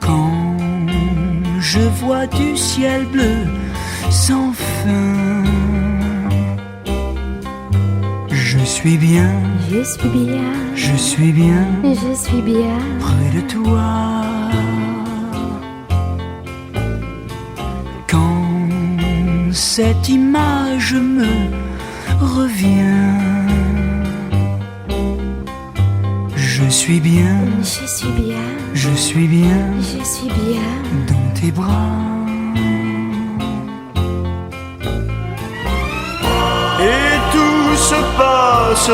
Quand je vois du ciel bleu sans fin, je suis bien, je suis bien, je suis bien, je suis bien près de toi. Quand cette image me revient, je suis bien, je suis bien, je suis bien, je suis bien dans tes bras. Et tout se passe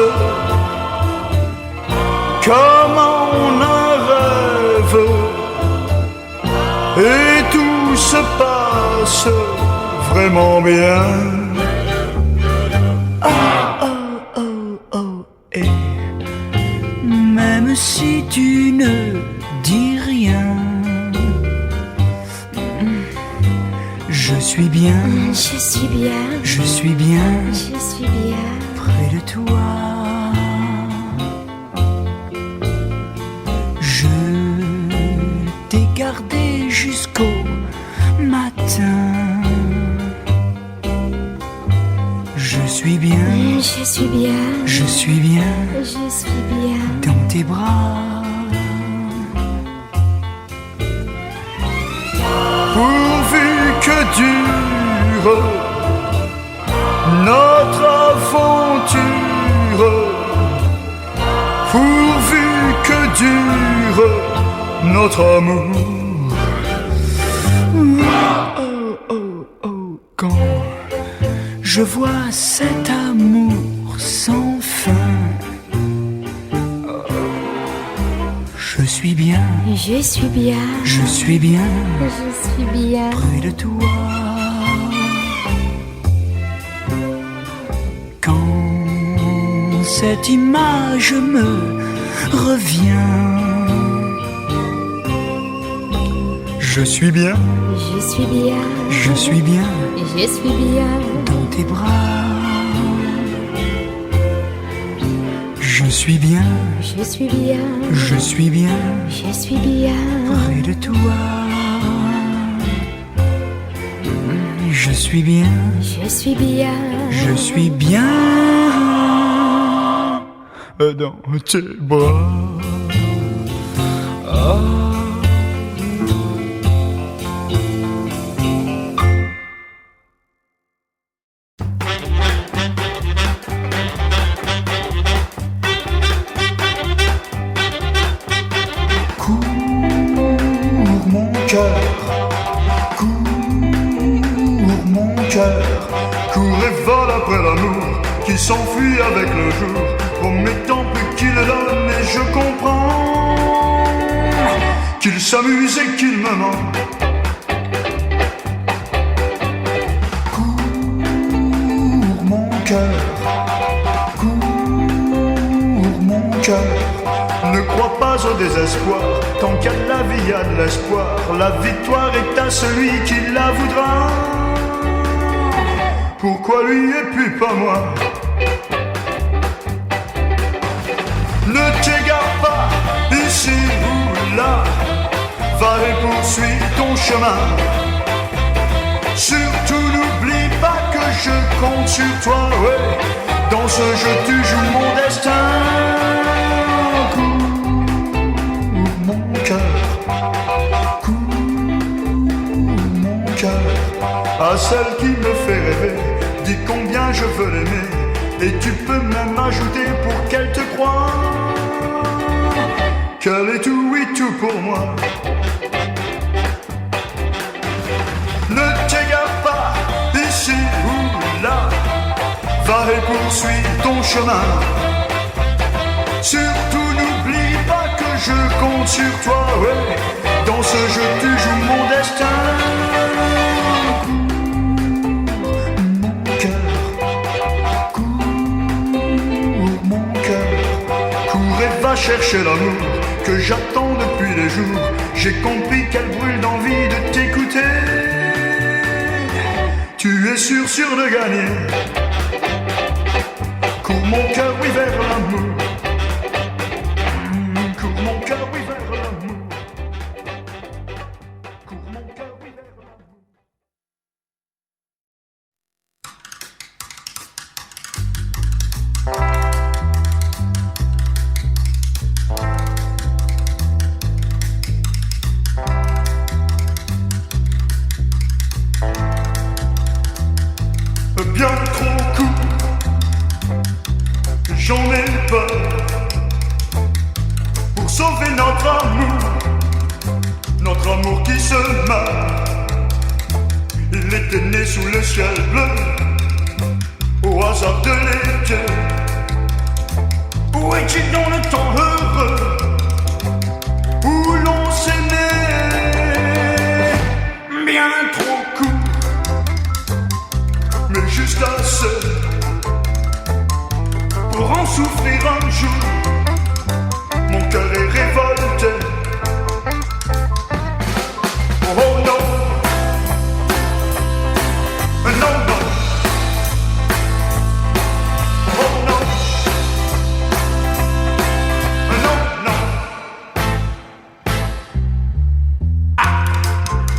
comme en un rêve. Et tout se passe vraiment bien. Et même si tu ne dis rien, je suis bien, je suis bien, je suis bien, je suis bien près de toi. Je t'ai gardé jusqu'au matin. Je suis bien, je suis bien, je suis bien je suis bien dans tes bras. Pourvu que dure notre aventure, pourvu que dure notre amour. Quand je vois cet amour sans fin, je suis bien, je suis bien, je suis bien je suis bien près de toi. Quand cette image me revient, Je suis bien, je suis bien, je suis bien je suis bien dans tes bras. Je suis bien, je suis bien, je suis bien je suis bien près de toi. Je suis bien, je suis bien, je suis bien dans tes bras. Cours mon cœur, cours et vole après l'amour qui s'enfuit avec le jour, promettant plus qu'il donne. Et je comprends qu'il s'amuse et qu'il me ment. Cours mon cœur, ne crois pas au désespoir, tant qu'il y a de la vie, il y a de l'espoir. La victoire est à celui qui la voudra. Pourquoi lui et puis pas moi? Ne t'égare pas ici ou là, va et poursuis ton chemin. Surtout n'oublie pas que je compte sur toi, ouais. Dans ce jeu tu joues mon destin. À celle qui me fait rêver, dis combien je veux l'aimer. Et tu peux même ajouter pour qu'elle te croie qu'elle est tout, oui, tout pour moi. Ne t'égare pas ici ou là, va et poursuis ton chemin. Surtout n'oublie pas que je compte sur toi, ouais. Dans ce jeu tu joues mon destin. Va chercher l'amour que j'attends depuis des jours. J'ai compris qu'elle brûle d'envie de t'écouter. Tu es sûr de gagner. Cours mon cœur, oui, vers l'amour. agit dans le temps heureux où l'on s'aimait. Bien trop court, mais juste assez pour en souffrir un jour. Mon cœur est révolté. Oh non, non, non. Oh non, non, non. Ah,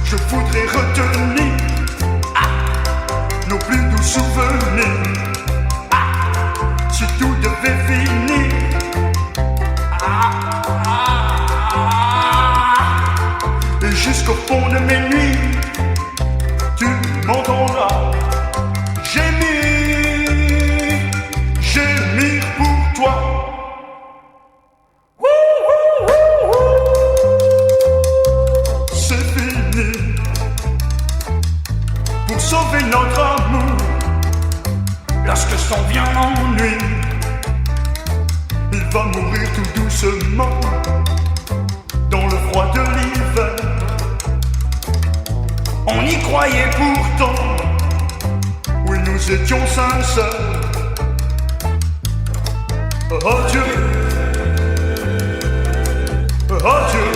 je voudrais retenir nos plus doux souvenirs. Si tout devait finir, et jusqu'au fond de mes nuits, tu m'entendras gémir, gémir pour toi. C'est fini. Pour sauver notre amour, lorsque s'en vient l'ennui, il va mourir tout doucement dans le froid de l'hiver. On y croyait pourtant, oui nous étions sincères. Oh Dieu, oh Dieu,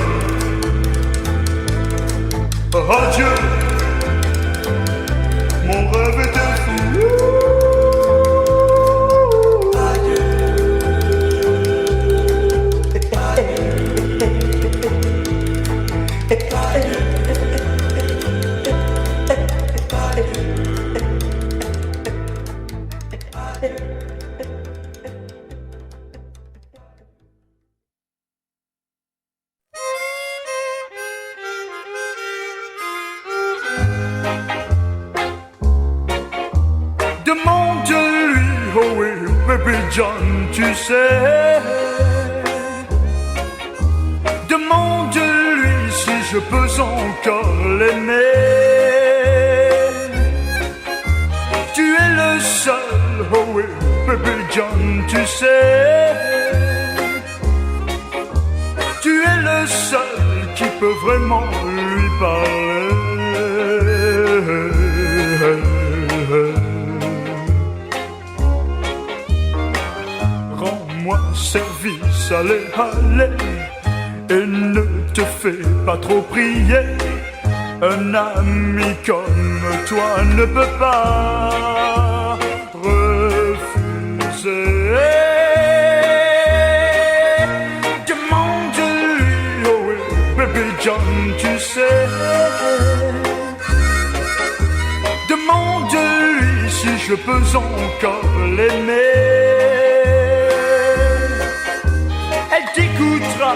oh Dieu, mon rêve était fou. Demande-lui, oh oui, baby John, tu sais. Demande-lui si je peux encore l'aimer. Tu es le seul, oh oui, baby John, tu sais. Tu es le seul qui peut vraiment lui parler. Rends-moi service, allez, allez, et ne te fais pas trop prier. Un ami comme toi ne peut pas refuser. Demande-lui, oh oui, baby John, tu sais. Demande-lui si je peux encore l'aimer. Elle t'écoutera,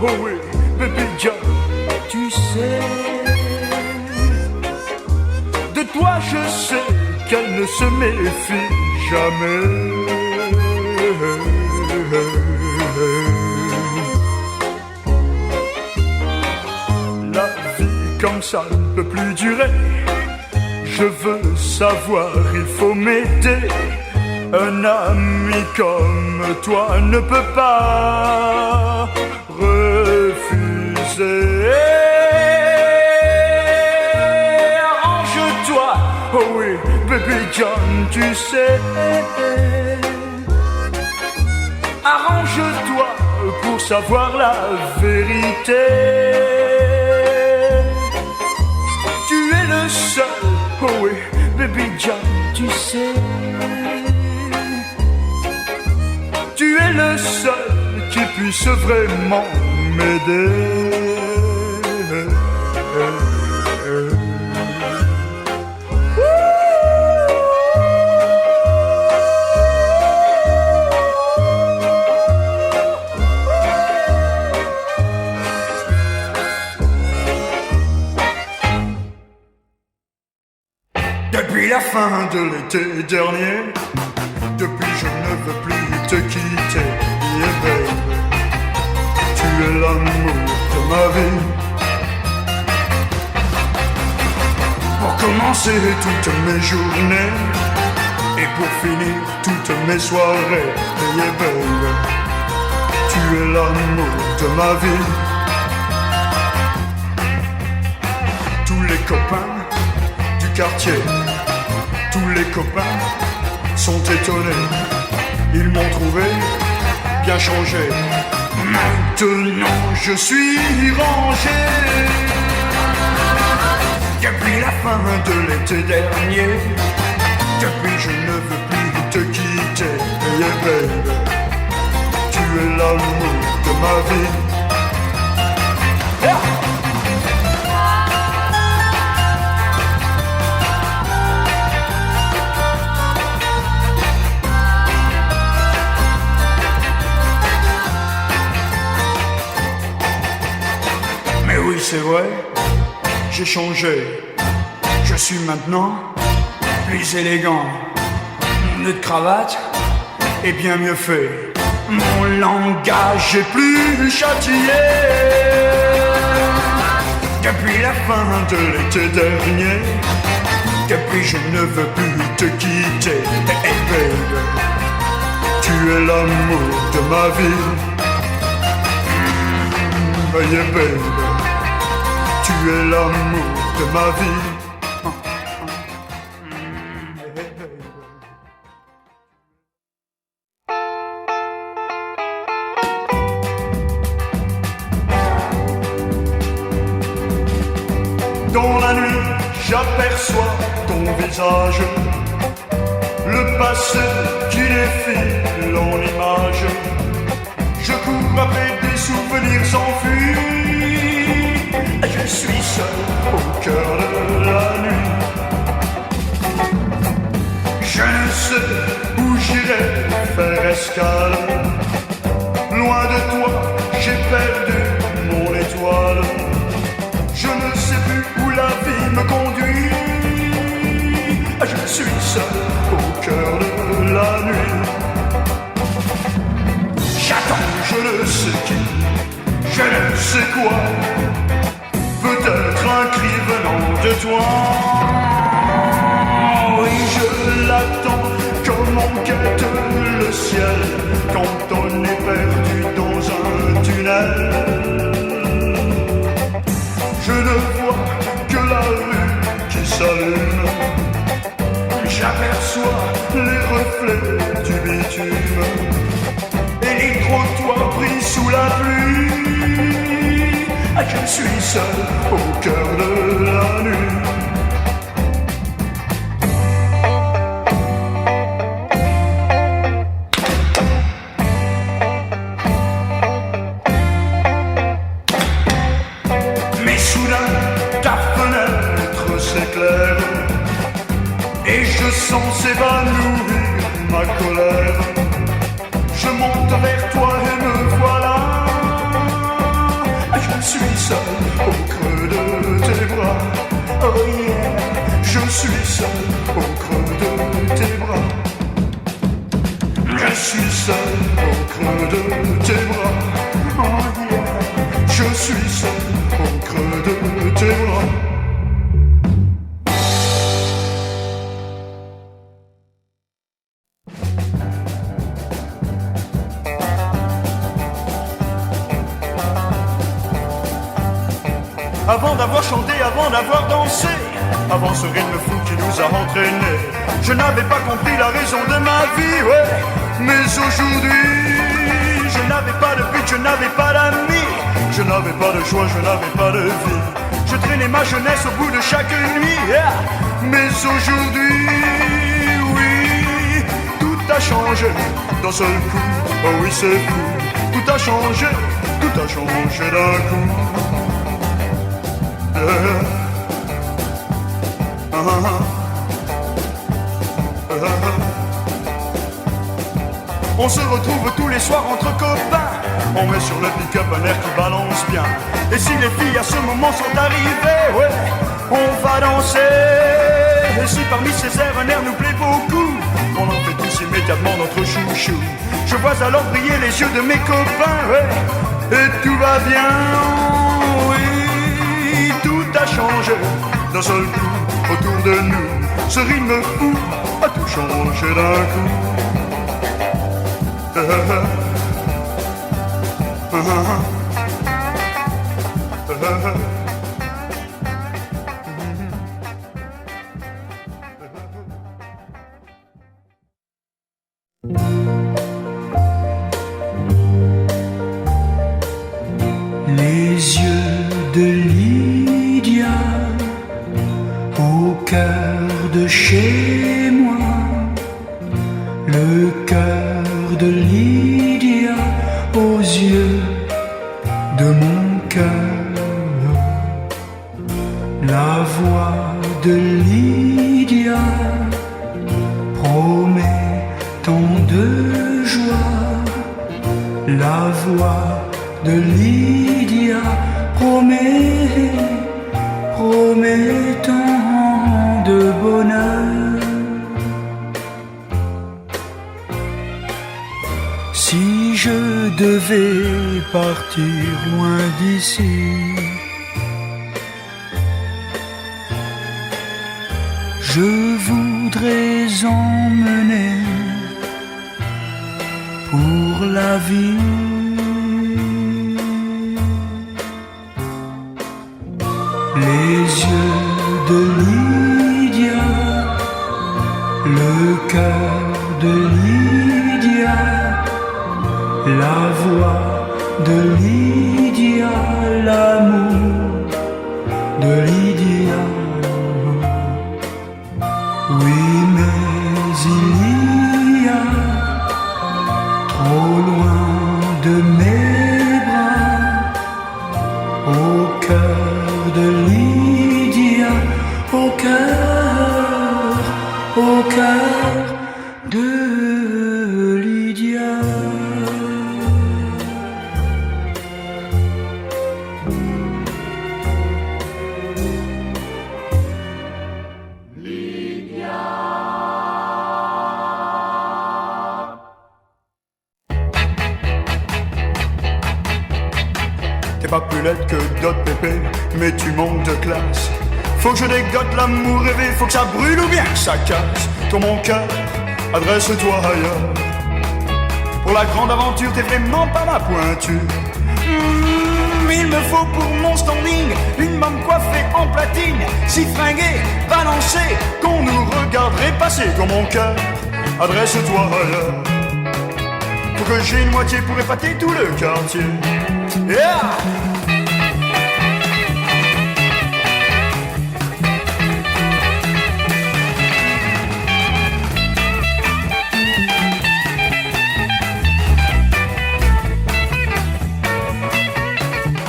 oh oui, baby John, tu sais. De toi je sais qu'elle ne se méfie jamais. La vie comme ça ne peut plus durer. Je veux savoir, il faut m'aider. Un ami comme toi ne peut pas refuser. Arrange-toi, oh oui, baby John, tu sais. Arrange-toi pour savoir la vérité. Tu es le seul, oh oui, baby John, tu sais. Tu es le seul qui puisse vraiment m'aider. Depuis la fin de l'été dernier, depuis je ne veux plus te quitter, yeah, baby. Tu es l'amour de ma vie. Pour commencer toutes mes journées et pour finir toutes mes soirées, yeah, baby. l'amour de ma vie. Tous les copains du quartier, tous les copains sont étonnés. Ils m'ont trouvé bien changé. Maintenant je suis rangé. Depuis la fin de l'été dernier, depuis je ne veux plus te quitter. Yeah, baby, tu es l'amour de ma vie. Yeah. Mais oui, c'est vrai, j'ai changé. Je suis maintenant plus élégant. Mon nœud de cravate est bien mieux fait. Mon langage est plus châtié. Depuis la fin de l'été dernier, depuis je ne veux plus te quitter. Hey baby, tu es l'amour de ma vie. Yeah baby, tu es l'amour de ma vie. Dans la nuit, j'aperçois ton visage, le passé qui défile en images. Je cours après des souvenirs enfuis. Je suis seul au cœur de la nuit. Je ne sais où j'irai faire escale. Loin de toi, j'ai perdu mon étoile. Je ne sais plus où la vie me conduit. Je suis seul au cœur de la nuit. J'attends, je ne sais qui, je ne sais quoi. Peut-être un cri venant de toi. Oui, je l'attends comme on quête le ciel quand on est perdu dans un tunnel. Je ne vois que la rue qui s'allume. J'aperçois les reflets du bitume et les trottoirs pris sous la pluie. Je suis seul au cœur de la nuit. Mais soudain, ta fenêtre s'éclaire et je sens s'évanouir ma colère. Je monte vers toi et me voilà. Je suis seul au creux de tes bras. Oh yeah, je suis seul au creux de tes bras. Je suis seul au creux de tes bras. Oh yeah, je suis seul au creux de tes bras. Avant d'avoir chanté, avant d'avoir dansé, avant ce rythme fou qui nous a entraînés, je n'avais pas compris la raison de ma vie, ouais. Mais aujourd'hui, je n'avais pas de but, je n'avais pas d'amis, je n'avais pas de joie, je n'avais pas de vie. Je traînais ma jeunesse au bout de chaque nuit, yeah. Mais aujourd'hui, oui, tout a changé d'un seul coup. Oh oui, c'est fou, tout a changé d'un coup. On se retrouve tous les soirs entre copains. On met sur le pick-up un air qui balance bien. Et si les filles à ce moment sont arrivées, ouais, on va danser. Et si parmi ces airs un air nous plaît beaucoup, on en fait tous immédiatement notre chouchou. Je vois alors briller les yeux de mes copains, ouais, et tout va bien, oui. Tout a changé d'un seul coup autour de nous. Ce rythme fou a tout changé d'un coup. Les yeux de Lydia au cœur de chez moi, le cœur de Lydia aux yeux de mon cœur, la voix de Lydia promet tant de joie, la voix de Lydia promet tant de bonheur. Si je devais partir loin d'ici, je voudrais emmener pour la vie les yeux de Lydia, le cœur de Lydia, la voix de Lydia, l'amour de Lydia. Oui, mais il y a trop loin de mes bras au cœur de Lydia, au cœur de Lydia. T'es pas plus laide que d'autres pépés, mais tu montes de classe. Faut que je dégote l'amour rêvé, faut que ça brûle ou bien que ça casse. Toi mon cœur, adresse-toi ailleurs. Pour la grande aventure, t'es vraiment pas ma pointure. Il me faut pour mon standing une môme coiffée en platine, si fringuée, balancée, qu'on nous regarderait passer. Toi mon cœur, adresse-toi ailleurs. Faut que j'ai une moitié pour épater tout le quartier. Yeah!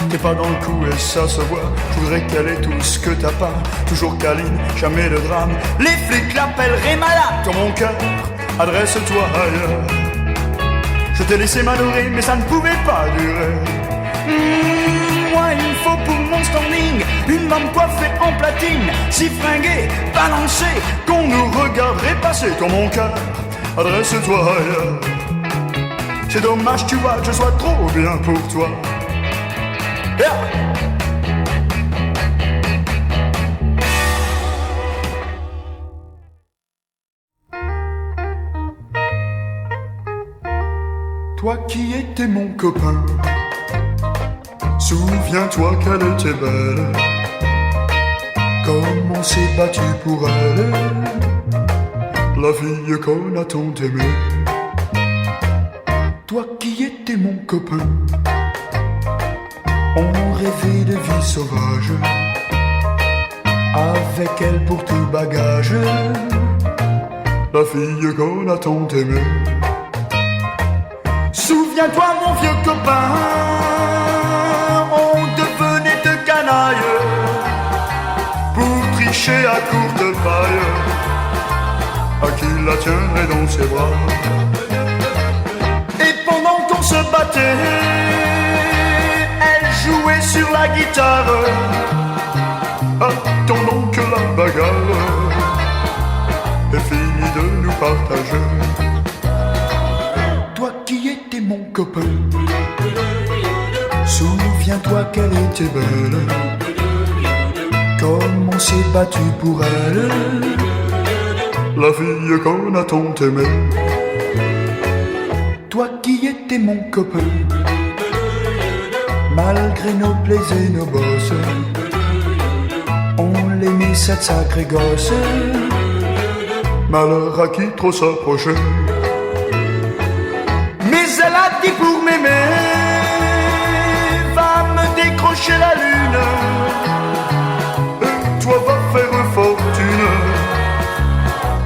T'es pas dans le coup et ça se voit. Je voudrais qu'elle ait tout ce que t'as pas. Toujours câline, jamais de drame. Les flics l'appelleraient malade. Dans mon cœur, adresse-toi ailleurs. Je t'ai laissé m'adorer, mais ça ne pouvait pas durer. Moi, il me faut pour mon standing une môme coiffée en platine, si fringuée, balancée, qu'on nous regarderait passer. Dans mon cœur, adresse-toi ailleurs. C'est dommage, tu vois, que je sois trop bien pour toi. Yeah. Toi qui étais mon copain, souviens-toi qu'elle était belle, comme on s'est battu pour elle, la fille qu'on a tant aimée. Toi qui étais mon copain, on rêvait de vie sauvage, avec elle pour tout bagage, la fille qu'on a tant aimée. Souviens-toi mon vieux copain, on devenait de canailles, pour tricher à courte paille, à qui la tiendrait dans ses bras. Et pendant qu'on se battait, jouer sur la guitare, attendons que la bagarre ait fini de nous partager. Toi qui étais mon copain, souviens-toi qu'elle était belle, comme on s'est battu pour elle, la fille qu'on a tant aimée. Toi qui étais mon copain, Malgré nos plaies et nos bosses, on l'aimait cette sacrée gosse. Malheur à qui trop s'approchait. Mais elle a dit pour m'aimer, va me décrocher la lune, et toi va faire fortune.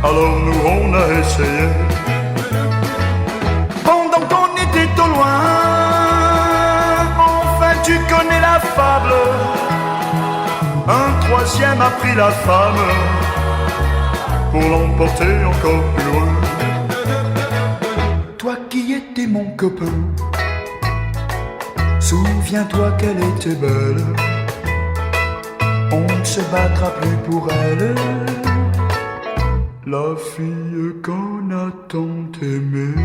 Alors nous on a essayé. Pendant qu'on était au loin, enfin tu connais la fable, un troisième a pris la femme pour l'emporter encore plus loin. Toi qui étais mon copain, souviens-toi qu'elle était belle. On ne se battra plus pour elle, la fille qu'on a tant aimée.